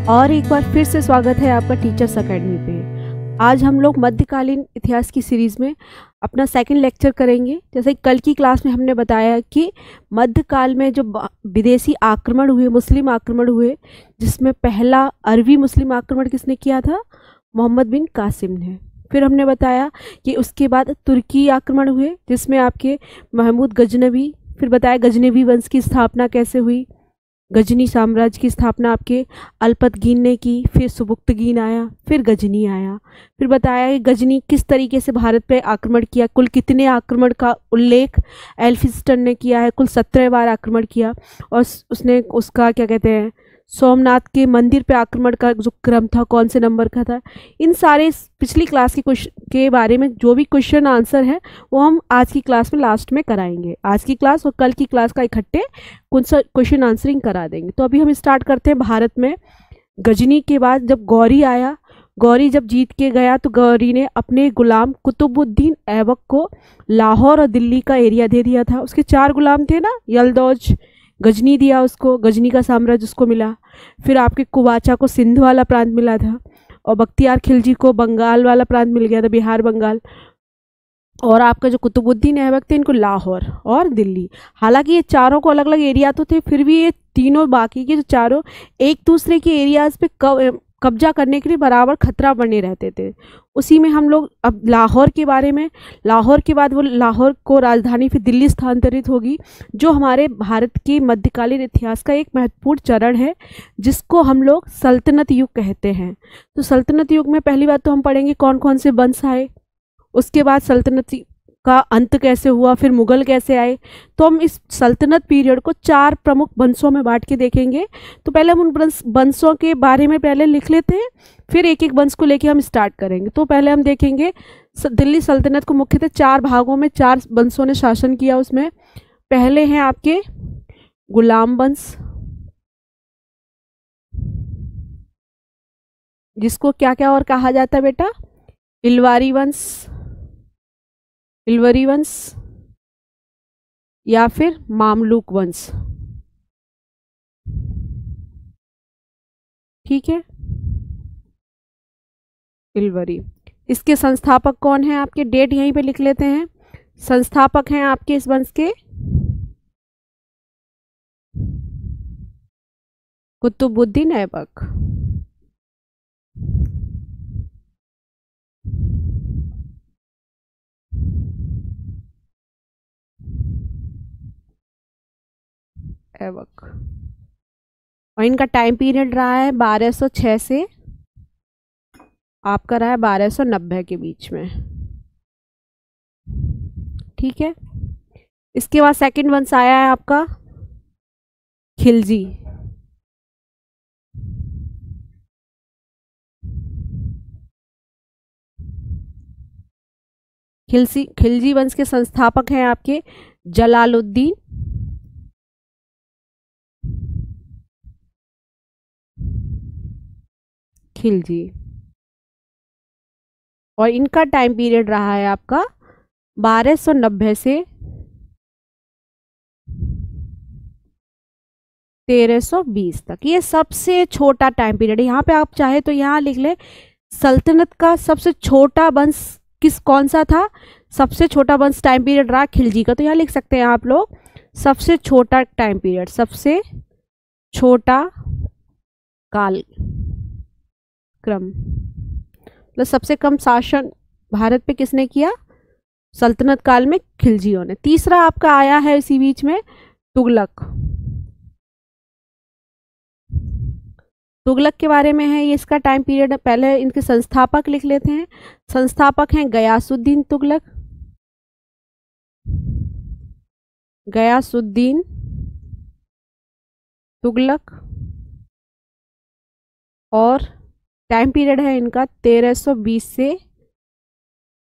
और एक बार फिर से स्वागत है आपका टीचर्स अकेडमी पे। आज हम लोग मध्यकालीन इतिहास की सीरीज़ में अपना सेकंड लेक्चर करेंगे। जैसे कल की क्लास में हमने बताया कि मध्यकाल में जो विदेशी आक्रमण हुए, मुस्लिम आक्रमण हुए, जिसमें पहला अरबी मुस्लिम आक्रमण किसने किया था? मोहम्मद बिन कासिम ने। फिर हमने बताया कि उसके बाद तुर्की आक्रमण हुए, जिसमें आपके महमूद गजनवी, फिर बताया गजनवी वंश की स्थापना कैसे हुई, गजनी साम्राज्य की स्थापना आपके अल्पतगीन ने की, फिर सुबुक्तगीन आया, फिर गजनी आया। फिर बताया कि गजनी किस तरीके से भारत पे आक्रमण किया, कुल कितने आक्रमण का उल्लेख एल्फिंस्टन ने किया है, कुल 17 बार आक्रमण किया। और उसने उसका क्या कहते हैं, सोमनाथ के मंदिर पे आक्रमण का जो क्रम था कौन से नंबर का था। इन सारे पिछली क्लास के बारे में जो भी क्वेश्चन आंसर है वो हम आज की क्लास में लास्ट में कराएंगे। आज की क्लास और कल की क्लास का इकट्ठे क्वेश्चन आंसरिंग करा देंगे। तो अभी हम स्टार्ट करते हैं। भारत में गजनी के बाद जब गौरी आया, गौरी जब जीत के गया तो गौरी ने अपने गुलाम कुतुबुद्दीन ऐबक को लाहौर और दिल्ली का एरिया दे दिया था। उसके 4 गुलाम थे ना, यलदौज, गजनी दिया उसको, गजनी का साम्राज्य उसको मिला। फिर आपके कुवाचा को सिंध वाला प्रांत मिला था, और बख्तियार खिलजी को बंगाल वाला प्रांत मिल गया था, बिहार बंगाल। और आपका जो कुतुबुद्दीन ऐबक थे, इनको लाहौर और दिल्ली। हालांकि ये चारों को अलग अलग एरिया तो थे, फिर भी ये तीनों बाकी के जो चारों एक दूसरे के एरियाज पे कब्जा करने के लिए बराबर खतरा बने रहते थे। उसी में हम लोग अब लाहौर के बारे में, लाहौर के बाद वो लाहौर को राजधानी फिर दिल्ली स्थानांतरित होगी, जो हमारे भारत के मध्यकालीन इतिहास का एक महत्वपूर्ण चरण है, जिसको हम लोग सल्तनत युग कहते हैं। तो सल्तनत युग में पहली बात तो हम पढ़ेंगे कौन कौन से वंश आए, उसके बाद सल्तनत का अंत कैसे हुआ, फिर मुगल कैसे आए। तो हम इस सल्तनत पीरियड को 4 प्रमुख वंशों में बांट के देखेंगे। तो पहले हम उन वंशों के बारे में पहले लिख लेते हैं, फिर एक एक वंश को लेके हम स्टार्ट करेंगे। तो पहले हम देखेंगे दिल्ली सल्तनत को मुख्यतः 4 भागों में 4 वंशों ने शासन किया। उसमें पहले हैं आपके गुलाम वंश, जिसको क्या क्या और कहा जाता है बेटा? इलवारी वंश, इलवरी वंश, या फिर मामलुक वंश। ठीक है, इलवरी। इसके संस्थापक कौन है आपके? डेट यहीं पे लिख लेते हैं। संस्थापक हैं आपके इस वंश के कुतुबुद्दीन ऐबक। ऐबक, और इनका टाइम पीरियड रहा है 1206 से आपका रहा है 1290 के बीच में। ठीक है, इसके बाद सेकंड वंश आया है आपका खिलजी। खिलजी वंश के संस्थापक हैं आपके जलालुद्दीन खिलजी, और इनका टाइम पीरियड रहा है आपका 1290 से 1320 तक। ये सबसे छोटा टाइम पीरियड है। यहाँ पे आप चाहे तो यहाँ लिख ले सल्तनत का सबसे छोटा वंश कौन सा था? सबसे छोटा वंश टाइम पीरियड रहा खिलजी का। तो यहाँ लिख सकते हैं आप लोग सबसे छोटा टाइम पीरियड, सबसे छोटा काल क्रम, मतलब सबसे कम शासन भारत पे किसने किया? सल्तनत काल में खिलजियों ने। तीसरा आपका आया है इसी बीच में तुगलक। तुगलक के बारे में है ये, इसका टाइम पीरियड। पहले इनके संस्थापक लिख लेते हैं। संस्थापक हैं गयासुद्दीन तुगलक, गयासुद्दीन तुगलक, और टाइम पीरियड है इनका 1320 से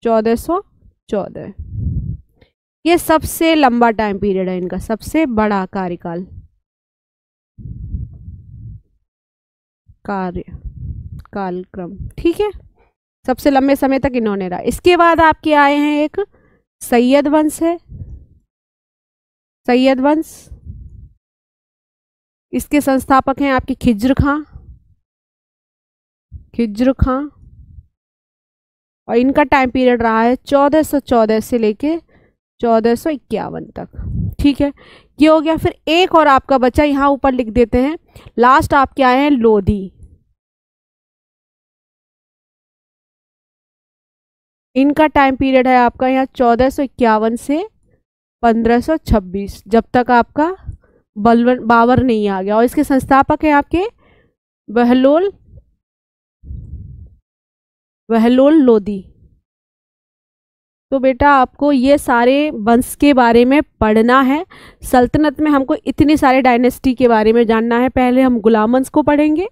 1414। ये सबसे लंबा टाइम पीरियड है इनका, सबसे बड़ा कार्यकाल कालक्रम। ठीक है, सबसे लंबे समय तक इन्होंने रहा। इसके बाद आपके आए हैं एक सैयद वंश है, सैयद वंश। इसके संस्थापक हैं आपके खिज्र खां, खिज्र खां, और इनका टाइम पीरियड रहा है 1414 से लेके 1451 तक। ठीक है, ये हो गया। फिर एक और आपका बचा, यहाँ ऊपर लिख देते हैं, लास्ट आपके आए हैं लोधी। इनका टाइम पीरियड है आपका यहाँ 1451 से 1526, जब तक आपका बाबर नहीं आ गया। और इसके संस्थापक हैं आपके बहलोल लोधी। तो बेटा आपको ये सारे वंश के बारे में पढ़ना है। सल्तनत में हमको इतने सारे डायनेस्टी के बारे में जानना है। पहले हम गुलाम वंश को पढ़ेंगे,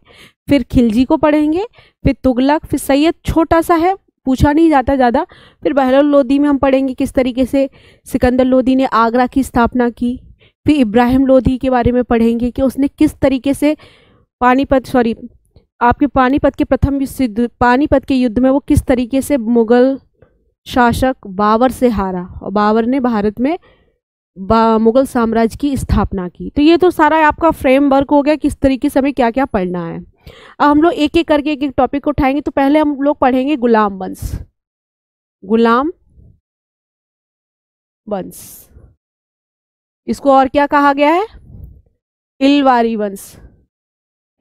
फिर खिलजी को पढ़ेंगे, फिर तुगलक, फिर सैयद, छोटा सा है, पूछा नहीं जाता ज़्यादा। फिर बहलोल लोधी में हम पढ़ेंगे किस तरीके से सिकंदर लोधी ने आगरा की स्थापना की। फिर इब्राहिम लोधी के बारे में पढ़ेंगे कि उसने किस तरीके से पानीपत के प्रथम युद्ध, पानीपत के युद्ध में वो किस तरीके से मुगल शासक बाबर से हारा, और बाबर ने भारत में मुगल साम्राज्य की स्थापना की। तो ये तो सारा आपका फ्रेमवर्क हो गया, किस तरीके से हमें क्या क्या पढ़ना है। अब हम लोग एक एक करके एक एक टॉपिक को उठाएंगे। तो पहले हम लोग पढ़ेंगे गुलाम वंश। गुलाम वंश, इसको और क्या कहा गया है? इलवारी वंश,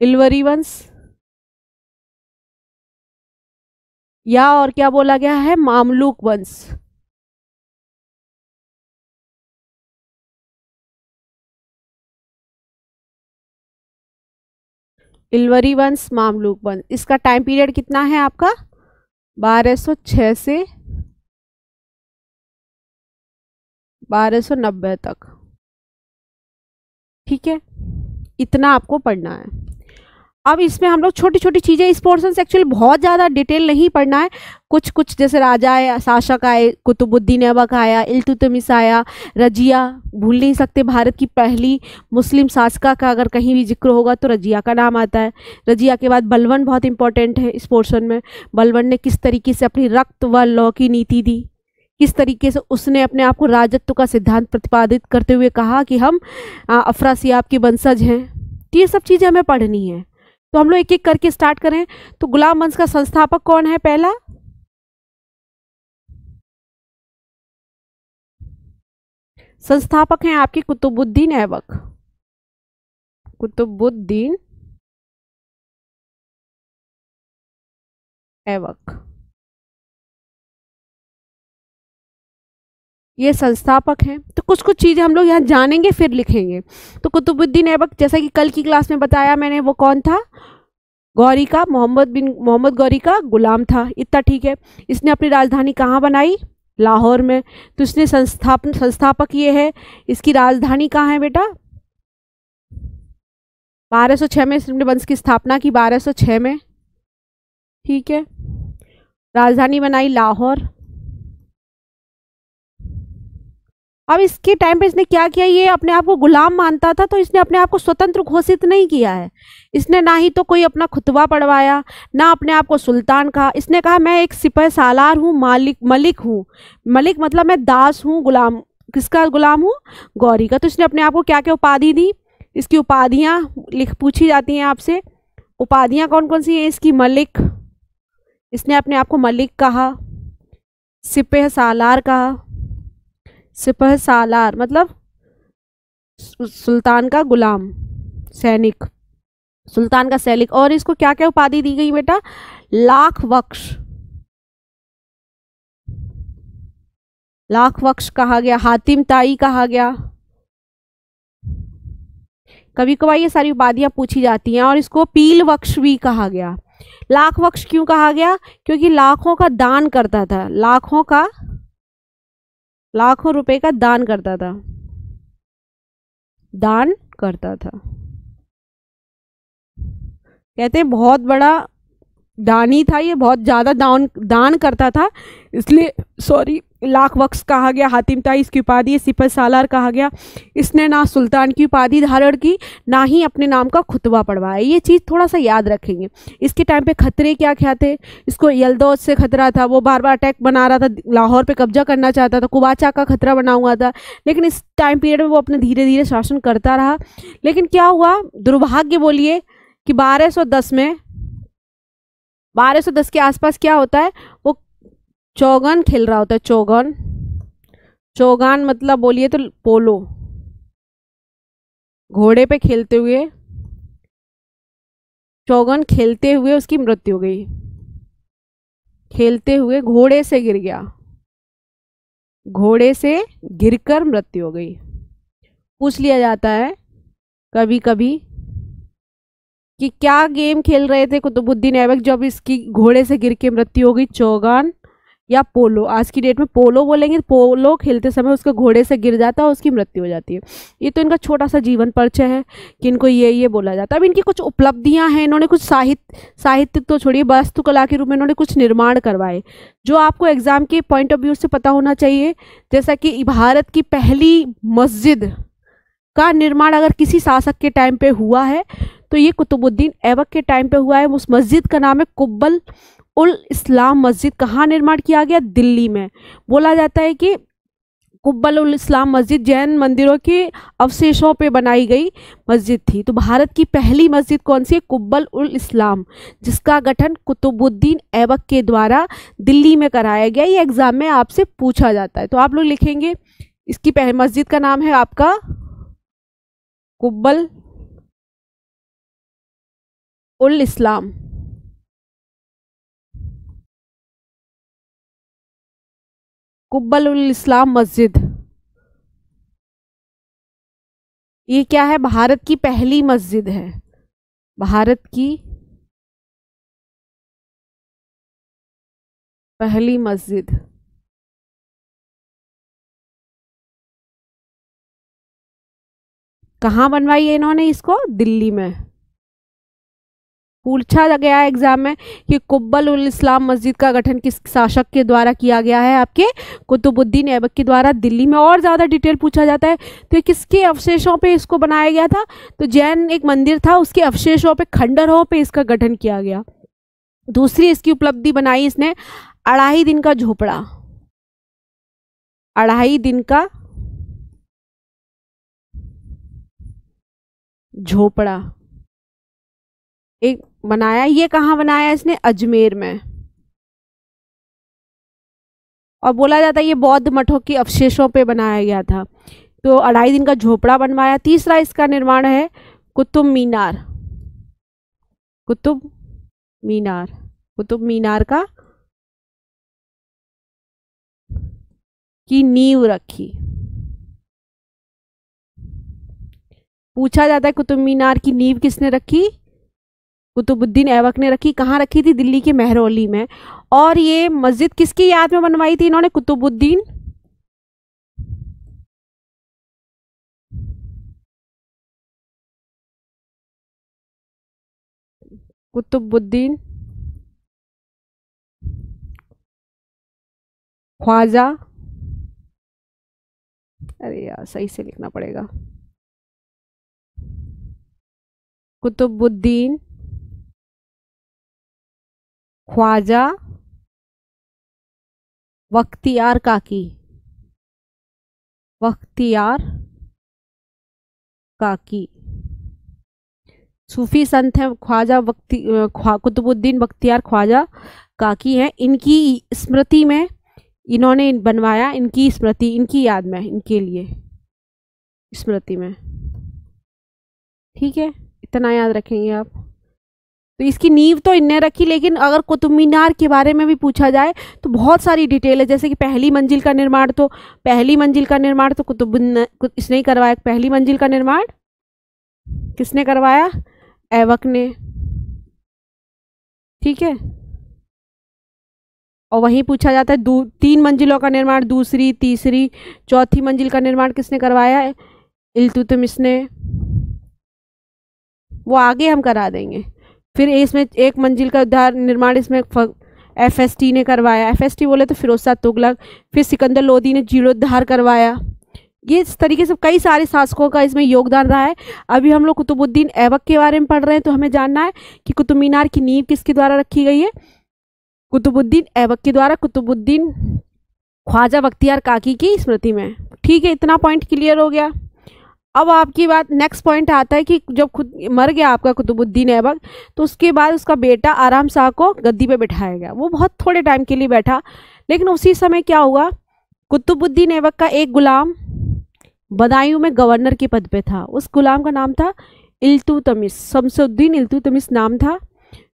इलवरी वंश, या और क्या बोला गया है? मामलुक वंश। इलवरी वंश, मामलुक वंश। इसका टाइम पीरियड कितना है आपका? 1206 से 1290 तक। ठीक है, इतना आपको पढ़ना है। अब इसमें हम लोग छोटी छोटी चीज़ें, इस पोर्शन से एक्चुअली बहुत ज़्यादा डिटेल नहीं पढ़ना है। कुछ कुछ जैसे राजा आए, शासक आए, कुतुबुद्दीन ऐबक आया, इल्तुतमिश आया, रजिया, भूल नहीं सकते भारत की पहली मुस्लिम शासका का अगर कहीं भी जिक्र होगा तो रजिया का नाम आता है। रजिया के बाद बलबन बहुत इंपॉर्टेंट है इस पोर्शन में। बलबन ने किस तरीके से अपनी रक्त व लौ की नीति दी, किस तरीके से उसने अपने आप को राजत्व का सिद्धांत प्रतिपादित करते हुए कहा कि हम अफरासियाब के वंशज हैं। तो ये सब चीज़ें हमें पढ़नी है। तो हम लोग एक एक करके स्टार्ट करें। तो गुलाम वंश का संस्थापक कौन है? पहला संस्थापक हैं आपके कुतुबुद्दीन ऐबक। कुतुबुद्दीन ऐबक ये संस्थापक हैं। तो कुछ कुछ चीज़ें हम लोग यहाँ जानेंगे फिर लिखेंगे। तो कुतुबुद्दीन ऐबक, जैसा कि कल की क्लास में बताया मैंने, वो कौन था? गौरी का, मोहम्मद गौरी का गुलाम था। इतना ठीक है। इसने अपनी राजधानी कहाँ बनाई? लाहौर में। तो इसने संस्थापक ये है। इसकी राजधानी कहाँ है बेटा? 1206 में इसने वंश की स्थापना की, 1206 में। ठीक है, राजधानी बनाई लाहौर। अब इसके टाइम पे इसने क्या किया? ये अपने आप को गुलाम मानता था, तो इसने अपने आप को स्वतंत्र घोषित नहीं किया है। इसने ना ही तो कोई अपना खुतबा पढ़वाया, ना अपने आप को सुल्तान कहा। इसने कहा मैं एक सिपह सालार हूँ, मलिक हूँ। मलिक मतलब मैं दास हूँ, गुलाम। किसका गुलाम हूँ? गौरी का। तो इसने अपने आप को क्या क्या उपाधि दी? इसकी उपाधियाँ पूछी जाती हैं आपसे। उपाधियाँ कौन कौन सी हैं इसकी? मलिक, इसने अपने आप को मलिक कहा। सिपह सालार कहा। सिपह सालार मतलब सुल्तान का गुलाम, सैनिक, सुल्तान का सैनिक। और इसको क्या क्या उपाधि दी गई बेटा? लाख बख्श, लाख बख्श कहा गया, हातिम ताई कहा गया। कभी कभार ये सारी उपाधियां पूछी जाती हैं। और इसको पील बख्श भी कहा गया। लाख बख्श क्यों कहा गया? क्योंकि लाखों का दान करता था, लाखों रुपए का दान करता था, दान करता था। कहते हैं बहुत बड़ा दानी था ये, बहुत ज़्यादा दान करता था, इसलिए लाख बख्श कहा गया। हातिम ताई इसकी उपाधि, सिपह सालार कहा गया। इसने ना सुल्तान की उपाधि धारण की, ना ही अपने नाम का खुतबा पढ़वाया। ये चीज़ थोड़ा सा याद रखेंगे। इसके टाइम पे खतरे क्या क्या थे? इसको यलदौज से खतरा था, वो बार बार अटैक बना रहा था, लाहौर पे कब्जा करना चाहता था। कुबाचा का खतरा बना हुआ था। लेकिन इस टाइम पीरियड में वो अपने धीरे धीरे शासन करता रहा। लेकिन क्या हुआ? दुर्भाग्य बोलिए कि 1210 में 1210 के आसपास क्या होता है, वो चौगान खेल रहा होता है। चौगान, चौगान मतलब बोलिए तो पोलो, घोड़े पे खेलते हुए, चौगान खेलते हुए उसकी मृत्यु हो गई। खेलते हुए घोड़े से गिर गया, घोड़े से गिरकर मृत्यु हो गई। पूछ लिया जाता है कभी कभी कि क्या गेम खेल रहे थे कुतुबुद्दीन ऐबक जब इसकी घोड़े से गिर के मृत्यु हो गई, चौगान या पोलो। आज की डेट में पोलो बोलेंगे, पोलो खेलते समय उसके घोड़े से गिर जाता है और उसकी मृत्यु हो जाती है। ये तो इनका छोटा सा जीवन परिचय है कि इनको ये बोला जाता है। अब इनकी कुछ उपलब्धियां हैं, इन्होंने कुछ साहित्य तो छोड़िए, वास्तुकला के रूप में इन्होंने कुछ निर्माण करवाए जो आपको एग्जाम के पॉइंट ऑफ व्यू से पता होना चाहिए। जैसा कि भारत की पहली मस्जिद का निर्माण अगर किसी शासक के टाइम पे हुआ है तो ये कुतुबुद्दीन ऐबक के टाइम पे हुआ है। उस मस्जिद का नाम है कुब्बल उल इस्लाम मस्जिद। कहाँ निर्माण किया गया? दिल्ली में। बोला जाता है कि कुब्बल उल इस्लाम मस्जिद जैन मंदिरों के अवशेषों पे बनाई गई मस्जिद थी। तो भारत की पहली मस्जिद कौन सी है? कुब्बल उल इस्लाम, जिसका गठन कुतुबुद्दीन ऐबक के द्वारा दिल्ली में कराया गया। ये एग्जाम में आपसे पूछा जाता है, तो आप लोग लिखेंगे इसकी पहली मस्जिद का नाम है आपका कुब्बल उल इस्लाम। कुब्बल उल इस्लाम मस्जिद, ये क्या है? भारत की पहली मस्जिद है। भारत की पहली मस्जिद। कहाँ बनवाई है इन्होंने इसको? दिल्ली में। पूछा गया है एग्जाम में कि कुब्बल उल इस्लाम मस्जिद का गठन किस शासक के द्वारा किया गया है? आपके कुतुबुद्दीन ऐबक के द्वारा दिल्ली में। और ज़्यादा डिटेल पूछा जाता है तो किसके अवशेषों पे इसको बनाया गया था? तो जैन एक मंदिर था, उसके अवशेषों पे, खंडरों पे इसका गठन किया गया। दूसरी इसकी उपलब्धि बनाई इसने 2.5 दिन का झोपड़ा। 2.5 दिन का झोपड़ा एक बनाया। ये कहाँ बनाया इसने? अजमेर में। और बोला जाता है ये बौद्ध मठों के अवशेषों पे बनाया गया था। तो 2.5 दिन का झोपड़ा बनवाया। तीसरा इसका निर्माण है कुतुब मीनार। कुतुब मीनार, कुतुब मीनार का की नींव रखी। पूछा जाता है कुतुब मीनार की नींव किसने रखी? कुतुबुद्दीन ऐबक ने रखी। कहाँ रखी थी? दिल्ली के महरौली में। और ये मस्जिद किसकी याद में बनवाई थी इन्होंने? कुतुबुद्दीन कुतुबुद्दीन ख्वाजा, अरे यार सही से लिखना पड़ेगा, कुतुबुद्दीन ख्वाजा बख्तियार काकी। बख्तियार काकी सूफी संत हैं ख्वाजा कुतुबुद्दीन बख्तियार ख्वाजा काकी हैं। इनकी स्मृति में इन्होंने बनवाया, इनकी स्मृति, इनकी याद में, इनके लिए स्मृति में। ठीक है, इतना याद रखेंगे आप। तो इसकी नींव तो इनने रखी, लेकिन अगर कुतुब मीनार के बारे में भी पूछा जाए तो बहुत सारी डिटेल है। जैसे कि पहली मंजिल का निर्माण तो इसने ही करवाया। पहली मंजिल का निर्माण किसने करवाया? ऐबक ने। ठीक है, और वहीं पूछा जाता है 3 मंजिलों का निर्माण, दूसरी, तीसरी, चौथी मंजिल का निर्माण किसने करवाया है? इल्तुतमिश ने। वो आगे हम करा देंगे। फिर इसमें 1 मंजिल का निर्माण इसमें FST ने करवाया। FST बोले तो फिरोज शाह तुगलक। फिर सिकंदर लोदी ने जीर्णोद्धार करवाया। ये इस तरीके से कई सारे शासकों का इसमें योगदान रहा है। अभी हम लोग कुतुबुद्दीन ऐबक के बारे में पढ़ रहे हैं, तो हमें जानना है कि कुतुब मीनार की नींव किसके द्वारा रखी गई है? कुतुबुद्दीन ऐबक के द्वारा, कुतुबुद्दीन ख्वाजा बख्तियार काकी की स्मृति में। ठीक है, इतना पॉइंट क्लियर हो गया। अब आपकी बात नेक्स्ट पॉइंट आता है कि जब खुद मर गया आपका कुतुबुद्दीन ऐबक, तो उसके बाद उसका बेटा आराम शाह को गद्दी पे बिठाया गया। वो बहुत थोड़े टाइम के लिए बैठा, लेकिन उसी समय क्या हुआ, कुतुबुद्दीन ऐबक का एक गुलाम बदायूं में गवर्नर के पद पे था। उस गुलाम का नाम था इल्तुतमिश, शमसुद्दीन इल्तुतमिश नाम था,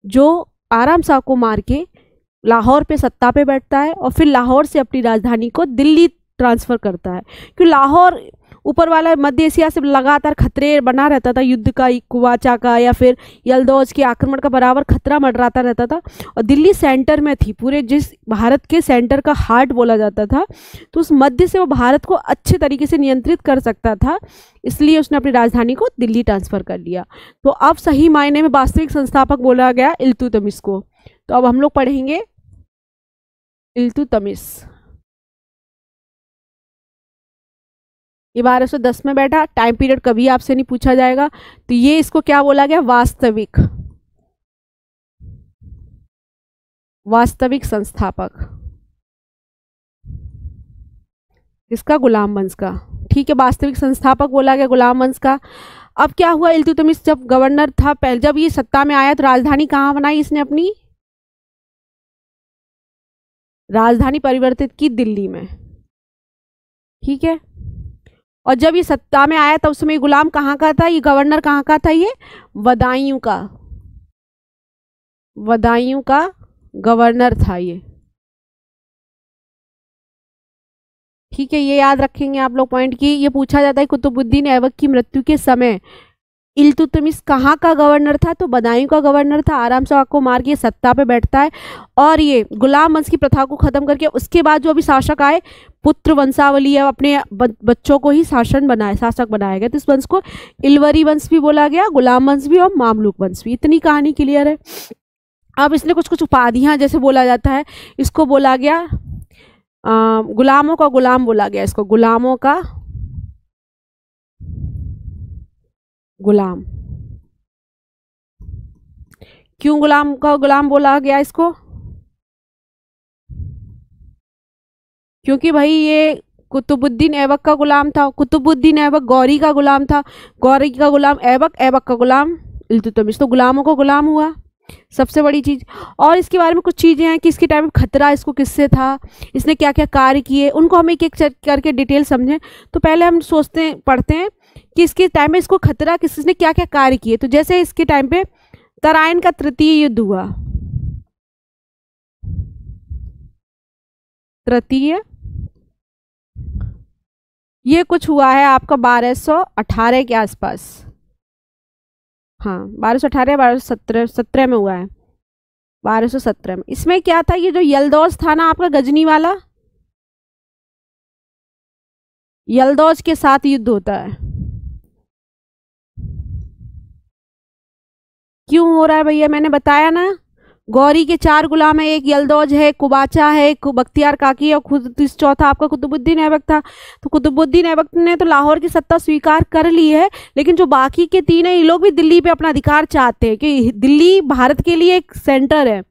जो आराम शाह को मार के लाहौर पे सत्ता पे बैठता है और फिर लाहौर से अपनी राजधानी को दिल्ली ट्रांसफ़र करता है। क्योंकि लाहौर ऊपर वाला मध्य एशिया से लगातार खतरे बना रहता था, युद्ध का, कुवाचा का या फिर यलदौज के आक्रमण का बराबर खतरा मंडराता रहता था, और दिल्ली सेंटर में थी, पूरे जिस भारत के सेंटर का हार्ट बोला जाता था, तो उस मध्य से वो भारत को अच्छे तरीके से नियंत्रित कर सकता था, इसलिए उसने अपनी राजधानी को दिल्ली ट्रांसफ़र कर लिया। तो अब सही मायने में वास्तविक संस्थापक बोला गया इल्तुतमिश को। तो अब हम लोग पढ़ेंगे इल्तुतमिश। ये 1210 में बैठा, टाइम पीरियड कभी आपसे नहीं पूछा जाएगा, तो ये इसको क्या बोला गया, वास्तविक संस्थापक, इसका गुलाम वंश का। ठीक है, वास्तविक संस्थापक बोला गया गुलाम वंश का। अब क्या हुआ, इल्तुतमिश जब गवर्नर था, पहले जब ये सत्ता में आया तो राजधानी कहाँ बनाई इसने अपनी, राजधानी परिवर्तित की दिल्ली में। ठीक है, और जब ये सत्ता में आया तब उस समय गुलाम कहाँ का था, ये गवर्नर कहाँ का था, ये बदायूं का गवर्नर था ये। ठीक है, ये याद रखेंगे आप लोग पॉइंट की। ये पूछा जाता है कुतुबुद्दीन ऐबक की मृत्यु के समय इल्तुतमिश कहाँ का गवर्नर था, तो बदायूं का गवर्नर था। आराम शाह को मार के सत्ता पे बैठता है, और ये गुलाम वंश की प्रथा को खत्म करके उसके बाद जो अभी शासक आए, पुत्र वंशावली है, अपने बच्चों को ही शासक बनाया गया। तो इस वंश को इलवरी वंश भी बोला गया, गुलाम वंश भी और मामलुक वंश भी। इतनी कहानी क्लियर है। अब इसने कुछ कुछ उपाधियां जैसे बोला जाता है, इसको बोला गया गुलामों का गुलाम बोला गया, इसको गुलामों का गुलाम। क्यों गुलाम का गुलाम बोला गया इसको, क्योंकि भाई ये कुतुबुद्दीन ऐबक का गुलाम था। कुतुबुद्दीन ऐबक गौरी का गुलाम था, गौरी का गुलाम ऐबक, ऐबक का गुलाम इल्तुतमिश, तो गुलामों का गुलाम हुआ सबसे बड़ी चीज़। और इसके बारे में कुछ चीज़ें हैं कि इसके टाइम में खतरा इसको किससे था, इसने क्या क्या कार्य किए, उनको हम एक एक करके डिटेल समझें। तो पहले हम पढ़ते हैं कि इसके टाइम में इसको खतरा किसने क्या क्या कार्य किए। तो जैसे इसके टाइम पे तराइन का तृतीय युद्ध हुआ, तृतीय ये कुछ हुआ है आपका 1218 के आसपास, हाँ 1218 1217 में हुआ है, 1217 में। इसमें क्या था, ये जो यलदौज था ना आपका गजनी वाला, यलदौज के साथ युद्ध होता है। क्यों हो रहा है भैया, मैंने बताया ना, गौरी के 4 गुलाम है, एक यलदौज है, कुबाचा है, एक बख्तियार काकी है, और खुद चौथा आपका कुतुबुद्दीन ऐबक था। तो कुतुबुद्दीन ऐबक ने तो लाहौर की सत्ता स्वीकार कर ली है, लेकिन जो बाकी के 3 है, ये लोग भी दिल्ली पे अपना अधिकार चाहते हैं कि दिल्ली भारत के लिए एक सेंटर है।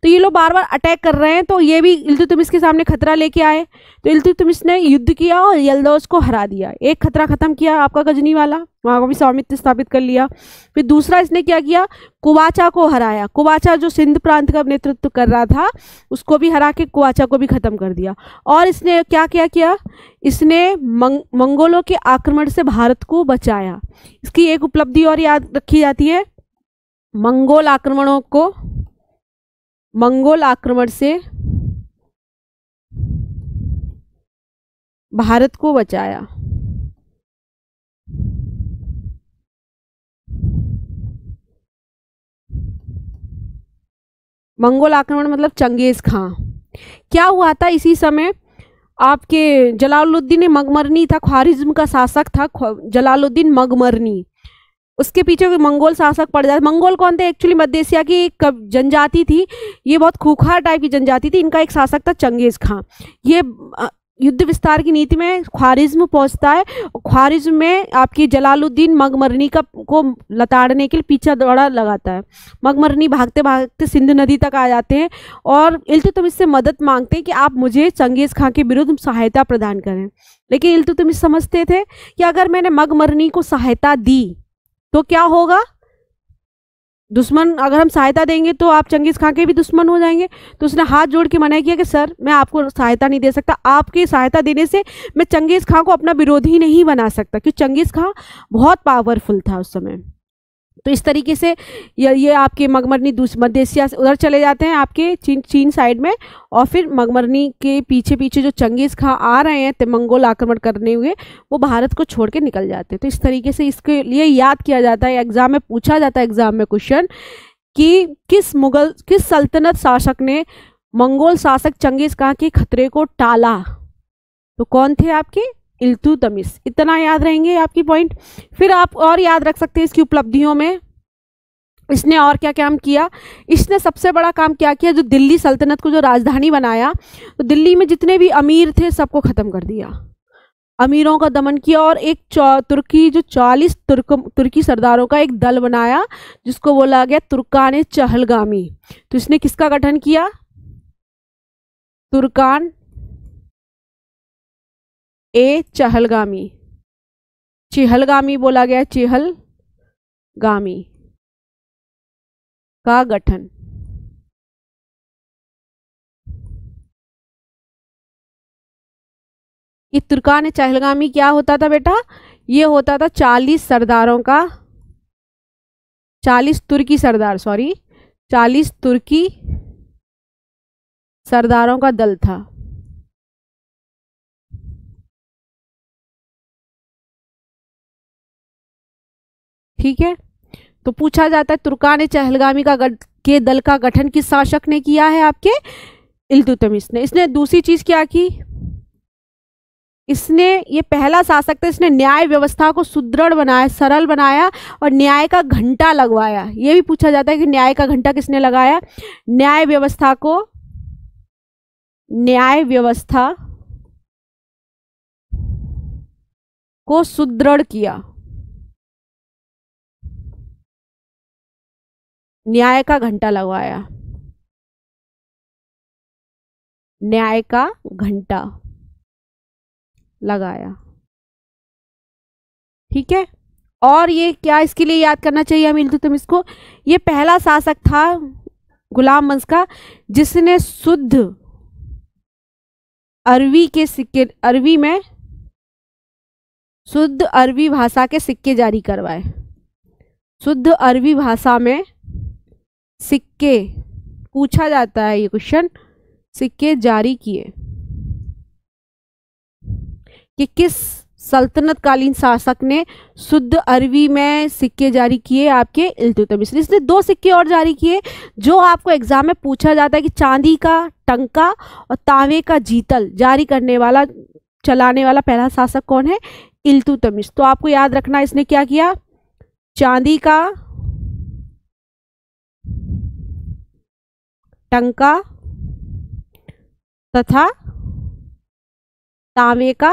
तो ये लोग बार बार अटैक कर रहे हैं, तो ये भी इल्तुतमिश के सामने खतरा लेके आए। तो इल्तुतमिश ने युद्ध किया और यलदौज को हरा दिया, एक खतरा खत्म किया आपका गजनी वाला, वहाँ का भी स्वामित्व स्थापित कर लिया। फिर दूसरा इसने क्या किया, कुबाचा को हराया। कुबाचा जो सिंध प्रांत का नेतृत्व कर रहा था, उसको भी हरा के कुबाचा को भी खत्म कर दिया। और इसने क्या क्या किया, इसने मंगोलों के आक्रमण से भारत को बचाया। इसकी एक उपलब्धि और याद रखी जाती है, मंगोल आक्रमण से भारत को बचाया। मंगोल आक्रमण मतलब चंगेज खां। क्या हुआ था इसी समय, आपके जलालुद्दीन मगमरनी था, ख्वारिज्म का शासक था जलालुद्दीन मगमरनी, उसके पीछे मंगोल शासक पड़ जाते। मंगोल कौन थे, एक्चुअली मध्य एशिया की एक जनजाति थी, ये बहुत खूंखार टाइप की जनजाति थी। इनका एक शासक था चंगेज खां। ये युद्ध विस्तार की नीति में ख्वारिज्म पहुंचता है, और ख्वारिज्म में आपकी जलालुद्दीन मगमरनी को लताड़ने के लिए पीछा दौड़ा लगाता है। मगमरनी भागते भागते सिंधु नदी तक आ जाते हैं और इल्तुतमिश से मदद मांगते हैं कि आप मुझे चंगेज़ खां के विरुद्ध सहायता प्रदान करें। लेकिन इल्तुतमिश समझते थे कि अगर मैंने मगमरनी को सहायता दी तो क्या होगा, दुश्मन, अगर हम सहायता देंगे तो आप चंगेज़ खां के भी दुश्मन हो जाएंगे। तो उसने हाथ जोड़ के मना किया कि सर मैं आपको सहायता नहीं दे सकता, आपकी सहायता देने से मैं चंगेज़ खां को अपना विरोधी नहीं बना सकता, क्योंकि चंगेज़ खां बहुत पावरफुल था उस समय। तो इस तरीके से ये आपके मगमरनी मध्य एशिया से उधर चले जाते हैं आपके चीन साइड में, और फिर मगमरनी के पीछे पीछे जो चंगेज़ खां आ रहे हैं मंगोल आक्रमण करने हुए, वो भारत को छोड़ के निकल जाते हैं। तो इस तरीके से इसके लिए याद किया जाता है, एग्जाम में पूछा जाता है, एग्जाम में क्वेश्चन कि किस सल्तनत शासक ने मंगोल शासक चंगेज़ खां के खतरे को टाला, तो कौन थे आपके, इल्तुतमिश। इतना याद रहेंगे आपकी पॉइंट। फिर आप और याद रख सकते हैं इसकी उपलब्धियों में, इसने और क्या काम किया। इसने सबसे बड़ा काम क्या किया, जो दिल्ली सल्तनत को जो राजधानी बनाया, तो दिल्ली में जितने भी अमीर थे सबको ख़त्म कर दिया, अमीरों का दमन किया, और एक तुर्की जो 40 तुर्की सरदारों का एक दल बनाया जिसको बोला गया तुर्कान चहलगामी। तो इसने किसका गठन किया, तुर्कान ए चहलगामी, चहलगामी बोला गया, चहलगामी का गठन। ये तुर्कान चहलगामी क्या होता था बेटा, ये होता था 40 सरदारों का, 40 तुर्की सरदार, 40 तुर्की सरदारों का दल था। ठीक है, तो पूछा जाता है तुर्कान चहलगामी के दल का गठन किस शासक ने किया है, आपके इल्तुतमिश ने। इसने दूसरी चीज क्या की, इसने, ये पहला शासक था, इसने न्याय व्यवस्था को सुदृढ़ बनाया, सरल बनाया, और न्याय का घंटा लगवाया। ये भी पूछा जाता है कि न्याय का घंटा किसने लगाया, न्याय व्यवस्था को सुदृढ़ किया, न्याय का घंटा लगवाया, न्याय का घंटा लगाया। ठीक है, और ये क्या इसके लिए याद करना चाहिए हमें इल्तुतमिश को, ये पहला शासक था गुलाम वंश का जिसने शुद्ध अरबी के सिक्के, अरबी में शुद्ध अरबी भाषा के सिक्के जारी करवाए, शुद्ध अरबी भाषा में सिक्के, पूछा जाता है ये क्वेश्चन, सिक्के जारी किए, कि किस सल्तनत कालीन शासक ने शुद्ध अरबी में सिक्के जारी किए, आपके इल्तुतमिश ने। इसने 2 सिक्के और जारी किए जो आपको एग्जाम में पूछा जाता है कि चांदी का टंका और तांबे का जीतल जारी करने वाला, चलाने वाला पहला शासक कौन है, इल्तुतमिश। तो आपको याद रखना इसने क्या किया, चांदी का टंका तथा तांबे का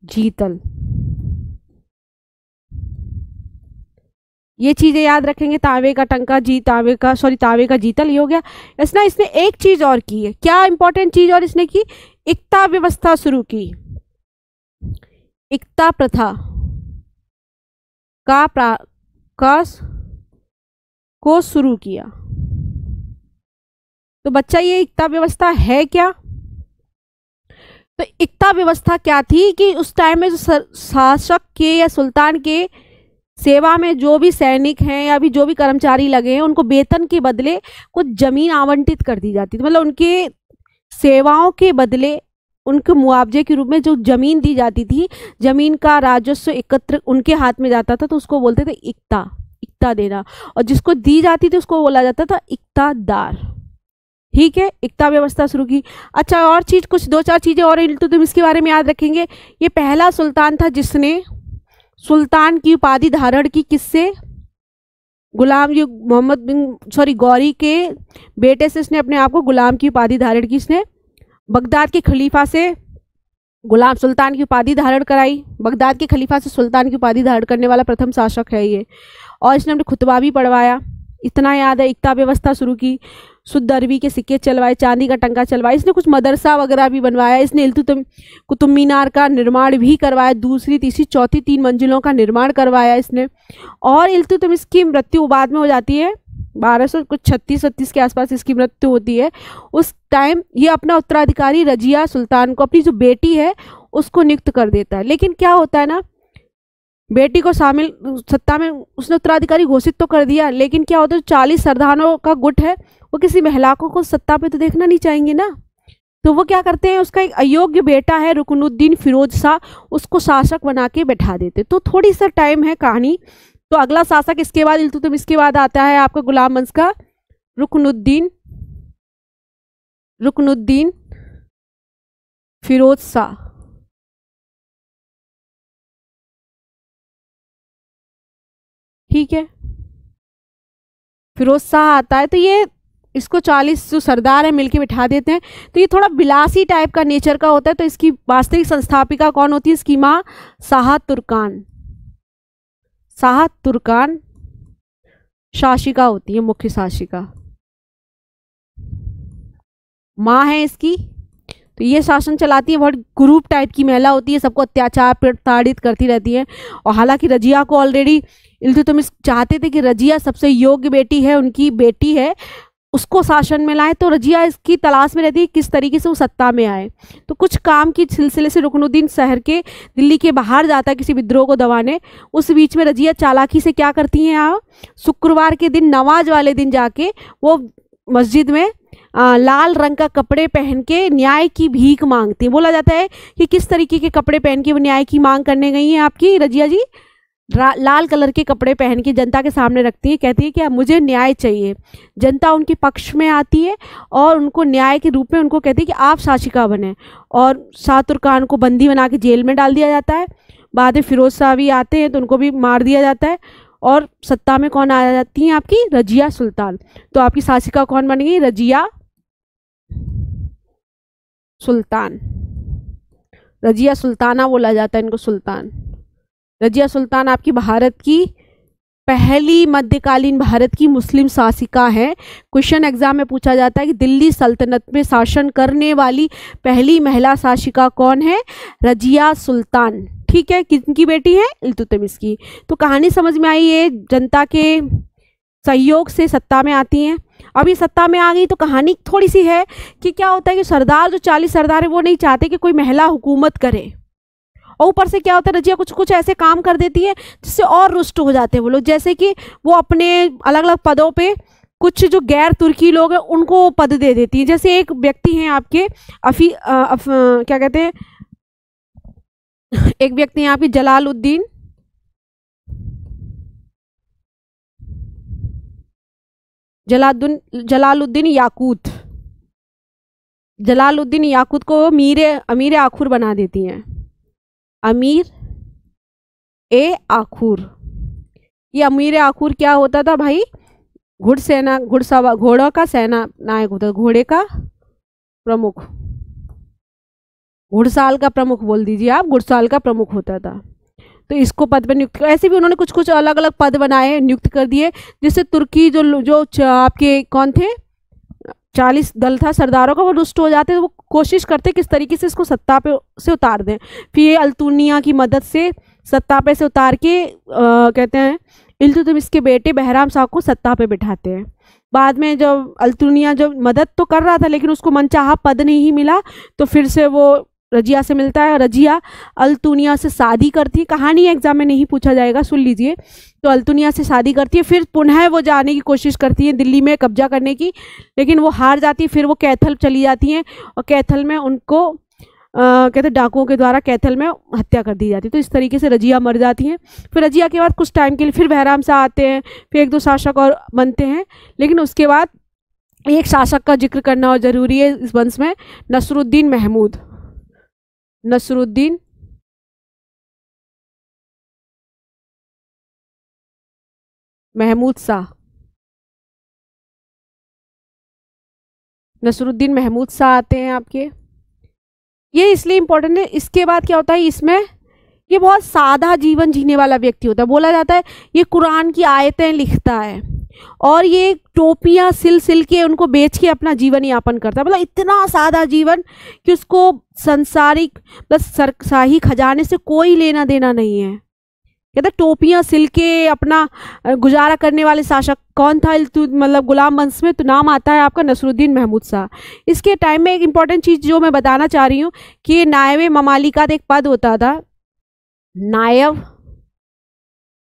जीतल, ये चीजें याद रखेंगे। तांबे का टंका, तांबे का जीतल, ये हो गया। इसने एक चीज और की है, क्या इंपॉर्टेंट चीज और इसने की, इक्ता व्यवस्था शुरू की, इक्ता प्रथा को शुरू किया। तो बच्चा ये इक्ता व्यवस्था है क्या, तो इक्ता व्यवस्था क्या थी कि उस टाइम में जो शासक के या सुल्तान के सेवा में जो भी सैनिक हैं या भी जो भी कर्मचारी लगे हैं, उनको वेतन के बदले कुछ जमीन आवंटित कर दी जाती थी, मतलब उनके सेवाओं के बदले उनको मुआवजे के रूप में जो जमीन दी जाती थी, जमीन का राजस्व एकत्र उनके हाथ में जाता था, तो उसको बोलते थे इक्ता देना, और जिसको दी जाती थी उसको बोला जाता था इक्तादार। ठीक है, इक्ता व्यवस्था शुरू की। अच्छा, और चीज, कुछ 2-4 चीजें और इल्तुतमिश के बारे में याद रखेंगे। ये पहला सुल्तान था जिसने सुल्तान की उपाधि धारण की, किससे, गुलाम गौरी के बेटे से इसने अपने आप को गुलाम की उपाधि धारण की इसने, बगदाद के खलीफा से गुलाम सुल्तान की उपाधि धारण कराई। बगदाद के खलीफा से सुल्तान की उपाधि धारण करने वाला प्रथम शासक है ये। और इसने अपने खुतबा भी पढ़वाया, इतना याद है। एकता व्यवस्था शुरू की, शुद्ध अरबी के सिक्के चलवाए, चांदी का टंका चलवाया। इसने कुछ मदरसा वगैरह भी बनवाया। इसने कुतुब मीनार का निर्माण भी करवाया, दूसरी तीसरी चौथी 3 मंजिलों का निर्माण करवाया इसने। और इल्तुतमिश की मृत्यु बाद में हो जाती है 1236 के आसपास इसकी मृत्यु होती है। उस टाइम ये अपना उत्तराधिकारी रजिया सुल्तान को, अपनी जो बेटी है उसको नियुक्त कर देता है। लेकिन क्या होता है ना, बेटी को शामिल सत्ता में उसने उत्तराधिकारी घोषित तो कर दिया, लेकिन क्या होता है 40 सरदारों का गुट है, वो किसी महिला को सत्ता पे तो देखना नहीं चाहेंगे ना। तो वो क्या करते हैं, उसका एक अयोग्य बेटा है रुकनुद्दीन फिरोज शाह, उसको शासक बना के बैठा देते। तो थोड़ी सा टाइम है कहानी। तो अगला शासक इसके बाद इल्तुतमिश के बाद आता है आपका गुलाम वंश का रुकनुद्दीन फिरोज शाह। ठीक है, फिरोज शाह आता है। तो ये इसको 40 जो सरदार है मिलके बिठा देते हैं। तो ये थोड़ा बिलासी टाइप का नेचर का होता है। तो इसकी वास्तविक संस्थापिका कौन होती है, इसकी माँ शाह तुर्कान शासिका होती है, मुख्य शासिका माँ है इसकी। तो ये शासन चलाती है, बहुत ग्रुप टाइप की महिला होती है, सबको अत्याचार प्रताड़ित करती रहती है। और हालांकि रजिया को ऑलरेडी इल्तुतमिश चाहते थे कि रजिया सबसे योग्य बेटी है, उनकी बेटी है, उसको शासन में लाए। तो रजिया इसकी तलाश में रहती है किस तरीके से वो सत्ता में आए। तो कुछ काम की सिलसिले से रुकनुद्दीन शहर के दिल्ली के बाहर जाता है किसी विद्रोह को दबाने। उस बीच में रजिया चालाकी से क्या करती हैं, यहाँ शुक्रवार के दिन नमाज वाले दिन जाके वो मस्जिद में लाल रंग का कपड़े पहन के न्याय की भीख मांगती है। बोला जाता है कि किस तरीके के कपड़े पहन के वो न्याय की मांग करने गई हैं आपकी रजिया जी। लाल कलर के कपड़े पहन के जनता के सामने रखती है, कहती है कि मुझे न्याय चाहिए। जनता उनके पक्ष में आती है और उनको न्याय के रूप में उनको कहती है कि आप शासिका बने। और शाह तुर्कान को बंदी बना के जेल में डाल दिया जाता है। बाद में फिरोज शाह भी आते हैं तो उनको भी मार दिया जाता है। और सत्ता में कौन आ जाती है, आपकी रजिया सुल्तान। तो आपकी शासिका कौन बन गई, रजिया सुल्तान। रजिया सुल्ताना बोला जाता है इनको, सुल्तान। रजिया सुल्तान आपकी भारत की पहली मध्यकालीन भारत की मुस्लिम शासिका है। क्वेश्चन एग्जाम में पूछा जाता है कि दिल्ली सल्तनत में शासन करने वाली पहली महिला शासिका कौन है, रजिया सुल्तान। ठीक है, किनकी बेटी है, इल्तुतमिश की। तो कहानी समझ में आई, ये जनता के सहयोग से सत्ता में आती हैं। अब ये सत्ता में आ गई तो कहानी थोड़ी सी है कि क्या होता है कि सरदार जो 40 सरदार है वो नहीं चाहते कि कोई महिला हुकूमत करे। और ऊपर से क्या होता है, रजिया कुछ कुछ ऐसे काम कर देती है जिससे और रुष्ट हो जाते हैं वो लोग। जैसे कि वो अपने अलग अलग पदों पे कुछ जो गैर तुर्की लोग हैं उनको पद दे देती है। जैसे एक व्यक्ति हैं आपके क्या कहते हैं, एक व्यक्ति हैं आपके जलालुद्दीन याकूत को अमीर आखुर बना देती हैं, अमीर ए आखुर। ये अमीर आखुर क्या होता था भाई, घोड़ों का सेना नायक होता था, घोड़े का प्रमुख, घुड़साल का प्रमुख बोल दीजिए आप, घुड़साल का प्रमुख होता था। तो इसको पद पर नियुक्त, ऐसे भी उन्होंने कुछ कुछ अलग अलग पद बनाए, नियुक्त कर दिए, जिससे तुर्की जो आपके कौन थे 40 दल था सरदारों का, वो रुष्ट हो जाते। तो वो कोशिश करते किस तरीके से इसको सत्ता पे से उतार दें। फिर ये अल्तुनिया की मदद से सत्ता पे से उतार के कहते हैं इल्तुतमिश के बेटे बहराम शाह को सत्ता पे बिठाते हैं। बाद में जब अल्तुनिया जब मदद तो कर रहा था लेकिन उसको मनचाहा पद नहीं मिला, तो फिर से वो रजिया से मिलता है। रजिया अल्तुनिया से शादी करती है, कहानी एग्जाम में नहीं पूछा जाएगा, सुन लीजिए। तो अल्तुनिया से शादी करती है, फिर पुनः वो जाने की कोशिश करती है दिल्ली में कब्जा करने की, लेकिन वो हार जाती है। फिर वो कैथल चली जाती हैं और कैथल में उनको कहते डाकुओं के द्वारा कैथल में हत्या कर दी जाती है। तो इस तरीके से रजिया मर जाती हैं। फिर रजिया के बाद कुछ टाइम के लिए फिर बहराम शाह आते हैं, फिर एक दो शासक और बनते हैं, लेकिन उसके बाद एक शासक का जिक्र करना और ज़रूरी है इस वंश में, नसरुद्दीन महमूद शाह। नसरुद्दीन महमूद शाह आते हैं आपके। ये इसलिए इम्पोर्टेंट है। इसके बाद क्या होता है इसमें, ये बहुत सादा जीवन जीने वाला व्यक्ति होता है। बोला जाता है ये कुरान की आयतें लिखता है और ये टोपियां सिल सिल के उनको बेच के अपना जीवन यापन करता है। मतलब इतना सादा जीवन कि उसको सांसारिक बस शाही खजाने से कोई लेना देना नहीं है। कहते टोपियां सिल के अपना गुजारा करने वाले शासक कौन था मतलब गुलाम वंश में, तो नाम आता है आपका नसरुद्दीन महमूद शाह। इसके टाइम में एक इम्पॉर्टेंट चीज़ जो मैं बताना चाह रही हूँ कि नायब ममालिकात एक पद होता था, नायब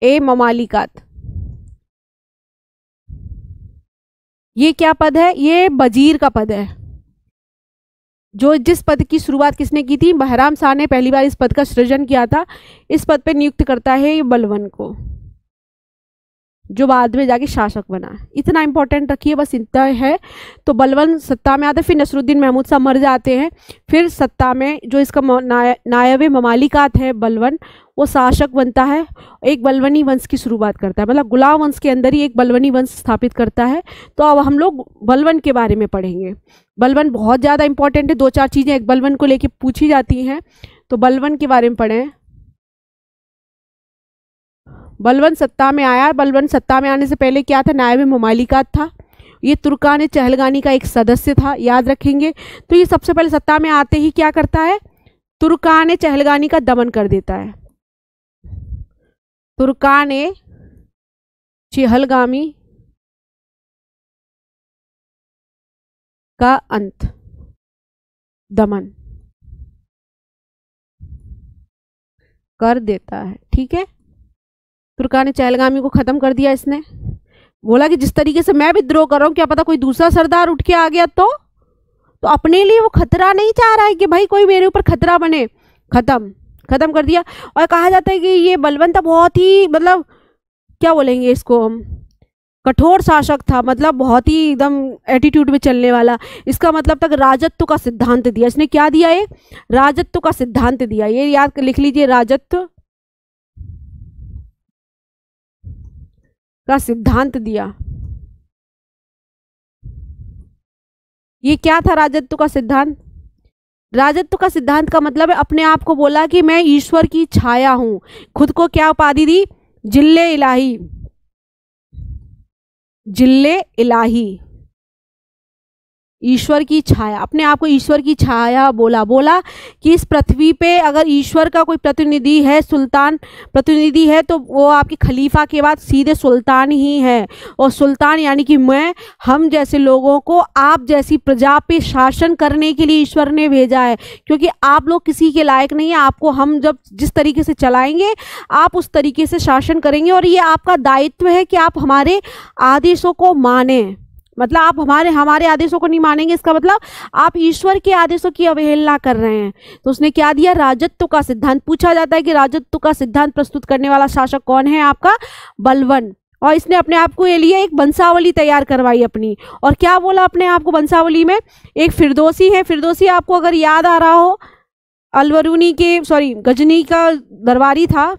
ए ममालिकात। ये क्या पद है? ये वजीर का पद है। जो जिस पद की शुरुआत किसने की थी? बहराम शाह ने पहली बार इस पद का सृजन किया था। इस पद पे नियुक्त करता है ये बलवन को, जो बाद में जाके शासक बना। इतना इंपॉर्टेंट रखिए, बस इतना है। तो बलवन सत्ता में आते हैं, फिर नसरुद्दीन महमूद शाह मर जाते हैं, फिर सत्ता में जो इसका नायब ममालिकात है बलवन, वो शासक बनता है। एक बलवनी वंश की शुरुआत करता है, मतलब गुलाम वंश के अंदर ही एक बलवनी वंश स्थापित करता है। तो अब हम लोग बलवन के बारे में पढ़ेंगे। बलवन बहुत ज़्यादा इंपॉर्टेंट है। 2-4 चीज़ें एक बलवन को लेके पूछी जाती हैं, तो बलवन के बारे में पढ़ें। बलवन सत्ता में आया। बलवन सत्ता में आने से पहले क्या था? नायब ममालिकात था। ये तुर्कान चहलगानी का एक सदस्य था, याद रखेंगे। तो ये सबसे पहले सत्ता में आते ही क्या करता है? तुर्कान चहलगानी का दमन कर देता है। तुर्कान चहलगामी का अंत, दमन कर देता है। ठीक है, तुर्कान चहलगामी को खत्म कर दिया इसने। बोला कि जिस तरीके से मैं विद्रोह कर रहा हूं, क्या पता कोई दूसरा सरदार उठ के आ गया तो अपने लिए वो खतरा नहीं चाह रहा है कि भाई कोई मेरे ऊपर खतरा बने। खत्म कर दिया। और कहा जाता है कि ये बलवन था बहुत ही, मतलब क्या बोलेंगे इसको, हम कठोर शासक था, मतलब बहुत ही एकदम एटीट्यूड में चलने वाला। इसका मतलब तक राजत्व का सिद्धांत दिया इसने। क्या दिया? एक राजत्व का सिद्धांत दिया। ये याद लिख लीजिए, राजत्व का सिद्धांत दिया। ये क्या था राजत्व का सिद्धांत? राजत्व का सिद्धांत का मतलब है अपने आप को बोला कि मैं ईश्वर की छाया हूं। खुद को क्या उपाधि दी? जिल्ले इलाही। जिल्ले इलाही, ईश्वर की छाया। अपने आप को ईश्वर की छाया बोला कि इस पृथ्वी पे अगर ईश्वर का कोई प्रतिनिधि है, सुल्तान प्रतिनिधि है, तो वो आपके खलीफा के बाद सीधे सुल्तान ही है। और सुल्तान यानी कि मैं, हम जैसे लोगों को आप जैसी प्रजा पे शासन करने के लिए ईश्वर ने भेजा है। क्योंकि आप लोग किसी के लायक नहीं है। आपको हम जब जिस तरीके से चलाएंगे आप उस तरीके से शासन करेंगे, और ये आपका दायित्व है कि आप हमारे आदेशों को माने। मतलब आप हमारे आदेशों को नहीं मानेंगे, इसका मतलब आप ईश्वर के आदेशों की अवहेलना कर रहे हैं। तो उसने क्या दिया? राजत्व का सिद्धांत। पूछा जाता है कि राजत्व का सिद्धांत प्रस्तुत करने वाला शासक कौन है? आपका बलवन। और इसने अपने आप को ये लिए एक वंशावली तैयार करवाई अपनी। और क्या बोला अपने आप को वंशावली में? एक फिरदौसी है। फिरदौसी आपको अगर याद आ रहा हो, अलवरूनी के गजनी का दरबारी था,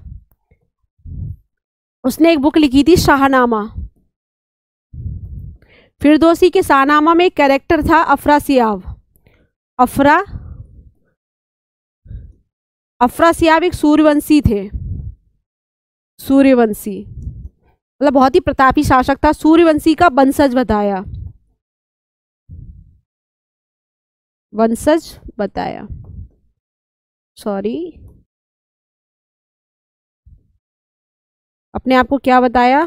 उसने एक बुक लिखी थी शाहनामा। फिरदौसी के शाहनामा में एक कैरेक्टर था अफरासियाब। अफरासियाब एक सूर्यवंशी थे। सूर्यवंशी मतलब बहुत ही प्रतापी शासक था। सूर्यवंशी का वंशज बताया। सॉरी, अपने आप को क्या बताया?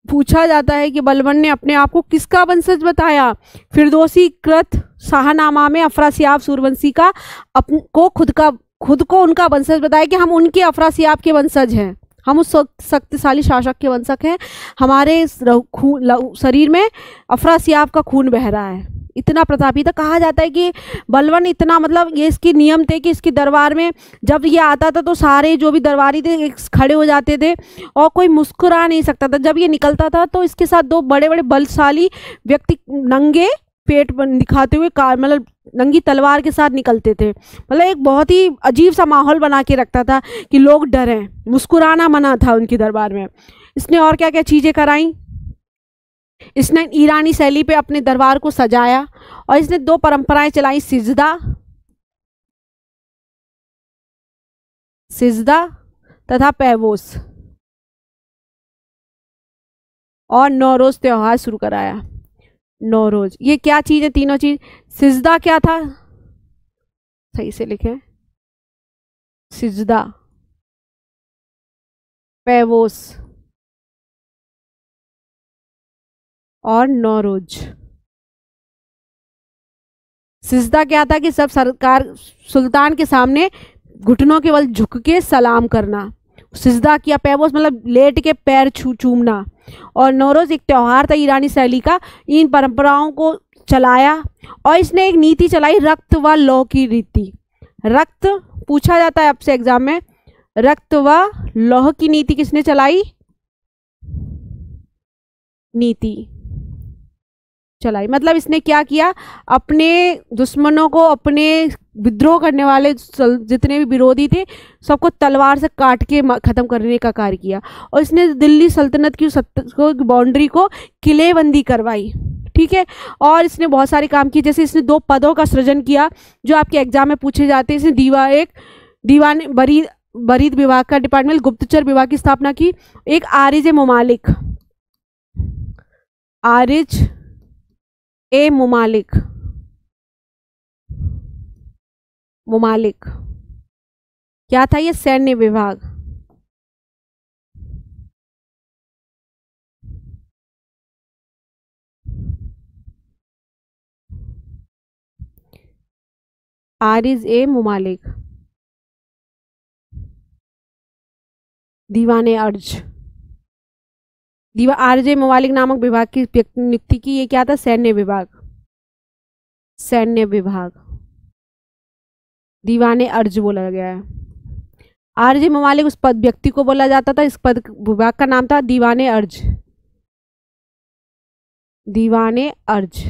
पूछा जाता है कि बलवन ने अपने आप को किसका वंशज बताया? फिरदौसी कृत शाहनामा में अफरासियाब सूर्यवंशी का खुद को उनका वंशज बताया कि हम उनके अफरासियाब के वंशज हैं, हम उस शक्तिशाली शासक के वंशक हैं, हमारे शरीर में अफरासियाब का खून बह रहा है। इतना प्रतापी था। कहा जाता है कि बलवन इतना, मतलब ये इसके नियम थे कि इसके दरबार में जब ये आता था तो सारे जो भी दरबारी थे खड़े हो जाते थे और कोई मुस्कुरा नहीं सकता था। जब ये निकलता था तो इसके साथ 2 बड़े बड़े बलशाली व्यक्ति नंगे पेट दिखाते हुए मतलब नंगी तलवार के साथ निकलते थे। मतलब एक बहुत ही अजीब सा माहौल बना के रखता था कि लोग डरें, मुस्कुराना मना था उनकी दरबार में। इसने और क्या क्या चीज़ें कराई, इसने ईरानी शैली पे अपने दरबार को सजाया और इसने दो परंपराएं चलाई, सिजदा तथा पैवोस, और नौरोज त्योहार शुरू कराया। नौरोज, ये क्या चीज है? तीनों चीज। सिजदा क्या था? सही से लिखे, सिजदा, पैवोस और नौरोज। सिजदा क्या था कि सब सरकार सुल्तान के सामने घुटनों के बल झुक के सलाम करना, सिजदा किया। पैवोस मतलब लेट के पैर चूमना। और नौरोज एक त्यौहार था ईरानी शैली का। इन परंपराओं को चलाया और इसने एक नीति चलाई, रक्त व लौ की रीति। रक्त पूछा जाता है आपसे एग्जाम में, रक्त व लौह की नीति किसने चलाई? नीति चलाई। मतलब इसने क्या किया, अपने दुश्मनों को, अपने विद्रोह करने वाले जितने भी विरोधी थे सबको तलवार से काट के खत्म करने का कार्य किया। और इसने दिल्ली सल्तनत की बाउंड्री को किलेबंदी करवाई। ठीक है, और इसने बहुत सारे काम किए, जैसे इसने दो पदों का सृजन किया जो आपके एग्जाम में पूछे जाते हैं। इसने दीवान बरीद विभाग का डिपार्टमेंट, गुप्तचर विभाग की स्थापना की। एक आरिज ए मुमालिक क्या था? ये सैन्य विभाग। आरिज ए मुमालिक, दीवाने अर्ज, आरज ए मुमालिक नामक विभाग की नियुक्ति की। ये क्या था? सैन्य विभाग, सैन्य विभाग, दीवाने अर्ज बोला गया है। आरजे मुमालिक उस पद व्यक्ति को बोला जाता था, इस पद विभाग का नाम था दीवाने अर्ज, दीवाने अर्ज।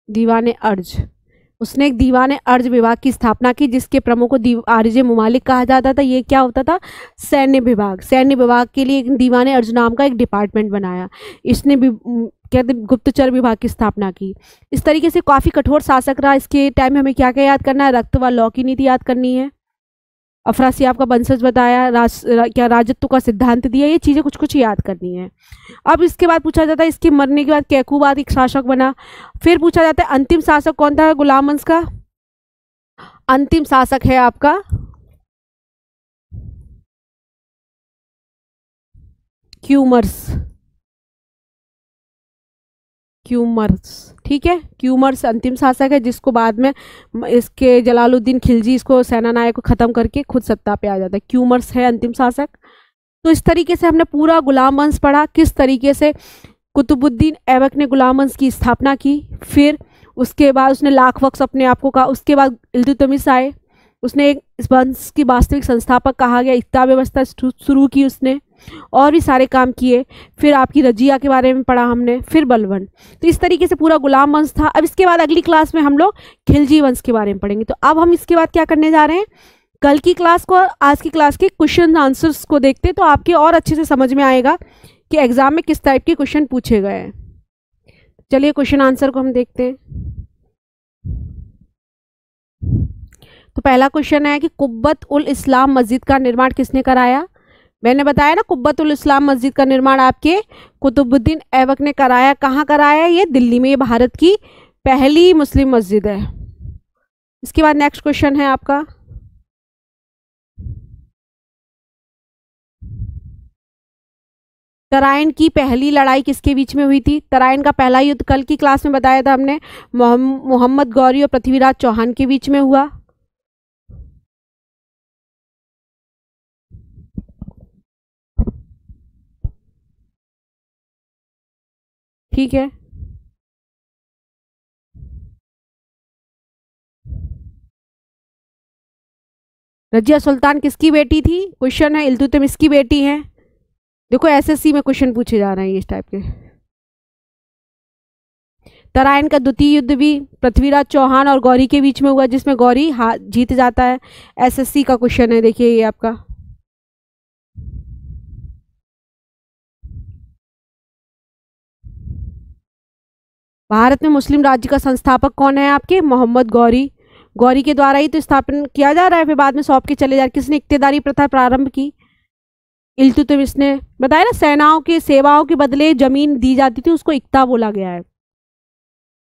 दीवाने अर्ज, उसने एक दीवाने अर्ज विभाग की स्थापना की जिसके प्रमुख को आरजे मुमालिक कहा जाता था। ये क्या होता था? सैन्य विभाग। सैन्य विभाग के लिए एक दीवाने अर्ज नाम का एक डिपार्टमेंट बनाया। इसने भी कहते गुप्तचर विभाग की स्थापना की। इस तरीके से काफ़ी कठोर शासक रहा। इसके टाइम में हमें क्या क्या याद करना है? रक्त व लौ की नीति याद करनी है, अफरासियाब का वंशज बताया, क्या राजत्व का सिद्धांत दिया, ये चीज़ें कुछ कुछ याद करनी है। अब इसके बाद पूछा जाता है इसके मरने के बाद कैकूबाद एक शासक बना। फिर पूछा जाता है अंतिम शासक कौन था गुलाम वंश का? अंतिम शासक है आपका क्यूमर्स, क्यूमर्स। ठीक है, क्यूमर्स अंतिम शासक है जिसको बाद में इसके जलालुद्दीन खिलजी इसको सेना नायक को खत्म करके खुद सत्ता पे आ जाता है। क्यूमर्स है अंतिम शासक। तो इस तरीके से हमने पूरा गुलाम वंश पढ़ा, किस तरीके से कुतुबुद्दीन ऐबक ने गुलाम वंश की स्थापना की। फिर उसके बाद उसने लाख वक्स अपने आप को कहा। उसके बाद इल्तुतमिश आए, उसने एक इस वंश की वास्तविक संस्थापक कहा गया, इक्ता व्यवस्था शुरू की उसने, और भी सारे काम किए। फिर आपकी रजिया के बारे में पढ़ा हमने, फिर बलबन। तो इस तरीके से पूरा गुलाम वंश था। अब इसके बाद अगली क्लास में हम लोग खिलजी वंश के बारे में पढ़ेंगे। तो अब हम इसके बाद क्या करने जा रहे हैं, कल की क्लास को और आज की क्लास के क्वेश्चन आंसर्स को देखते, तो आपके और अच्छे से समझ में आएगा कि एग्जाम में किस टाइप के क्वेश्चन पूछे गए हैं। चलिए क्वेश्चन आंसर को हम देखते हैं। तो पहला क्वेश्चन है कि कुब्बत उल इस्लाम मस्जिद का निर्माण किसने कराया? मैंने बताया ना, कुब्बत उल इस्लाम मस्जिद का निर्माण आपके कुतुबुद्दीन ऐबक ने कराया। कहाँ कराया? ये दिल्ली में। ये भारत की पहली मुस्लिम मस्जिद है। इसके बाद नेक्स्ट क्वेश्चन है आपका, तराइन की पहली लड़ाई किसके बीच में हुई थी? तराइन का पहला युद्ध कल की क्लास में बताया था हमने, मोहम्मद गौरी और पृथ्वीराज चौहान के बीच में हुआ। ठीक है, रजिया सुल्तान किसकी बेटी थी? क्वेश्चन है, इल्तुतमिश की बेटी है। देखो एसएससी में क्वेश्चन पूछे जा रहे हैं इस टाइप के। तराइन का द्वितीय युद्ध भी पृथ्वीराज चौहान और गौरी के बीच में हुआ, जिसमें गौरी जीत जाता है। एसएससी का क्वेश्चन है, देखिए ये आपका। भारत में मुस्लिम राज्य का संस्थापक कौन है आपके? मोहम्मद गौरी। गौरी के द्वारा ही तो स्थापन किया जा रहा है, फिर बाद में सौंप के चले जा रहे। किसने इक्तेदारी प्रथा प्रारंभ की? इल्तुतमिश ने। बताया ना, सेनाओं के सेवाओं के बदले जमीन दी जाती थी, उसको इक्ता बोला गया है।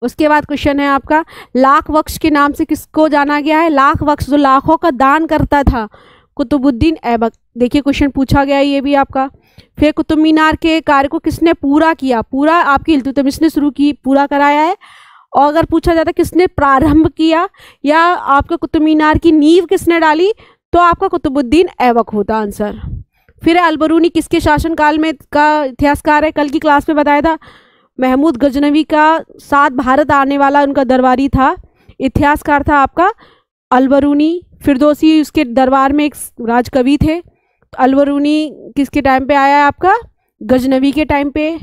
उसके बाद क्वेश्चन है आपका, लाख वक्श के नाम से किसको जाना गया है? लाख वक्श जो लाखों का दान करता था, कुतुबुद्दीन ऐबक। देखिए क्वेश्चन पूछा गया है ये भी आपका। फिर कुतुब मीनार के कार्य को किसने पूरा किया? पूरा आपकी इल्तुतमिश ने शुरू की, पूरा कराया है। और अगर पूछा जाता किसने प्रारंभ किया या आपका कुतुब मीनार की नींव किसने डाली, तो आपका कुतुबुद्दीन ऐबक होता आंसर। फिर अलबरूनी किसके शासनकाल में का इतिहासकार है? कल की क्लास में बताया था, महमूद गजनवी का साथ भारत आने वाला उनका दरबारी था, इतिहासकार था आपका अलबरूनी। फिरदौसी उसके दरबार में एक राजकवि थे। अलबरूनी किसके टाइम पे आया है आपका? गजनवी के टाइम पे।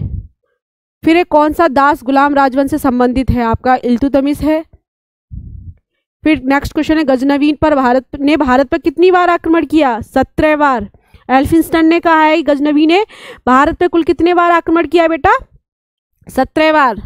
फिर एक कौन सा दास गुलाम राजवंश से संबंधित है आपका? इल्तुतमिश है। फिर नेक्स्ट क्वेश्चन है, गजनवी पर भारत पर कितनी बार आक्रमण किया? 17 बार। एल्फिंस्टन ने कहा है गजनवी ने भारत पर कुल कितने बार आक्रमण किया बेटा? 17 बार।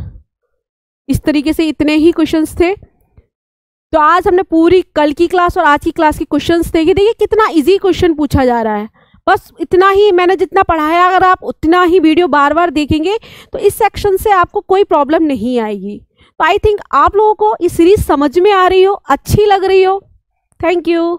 इस तरीके से इतने ही क्वेश्चंस थे। तो आज हमने पूरी कल की क्लास और आज की क्लास के क्वेश्चंस देखे। देखिए कितना इजी क्वेश्चन पूछा जा रहा है। बस इतना ही मैंने जितना पढ़ाया, अगर आप उतना ही वीडियो बार बार देखेंगे तो इस सेक्शन से आपको कोई प्रॉब्लम नहीं आएगी। तो आई थिंक आप लोगों को ये सीरीज समझ में आ रही हो, अच्छी लग रही हो। Thank you.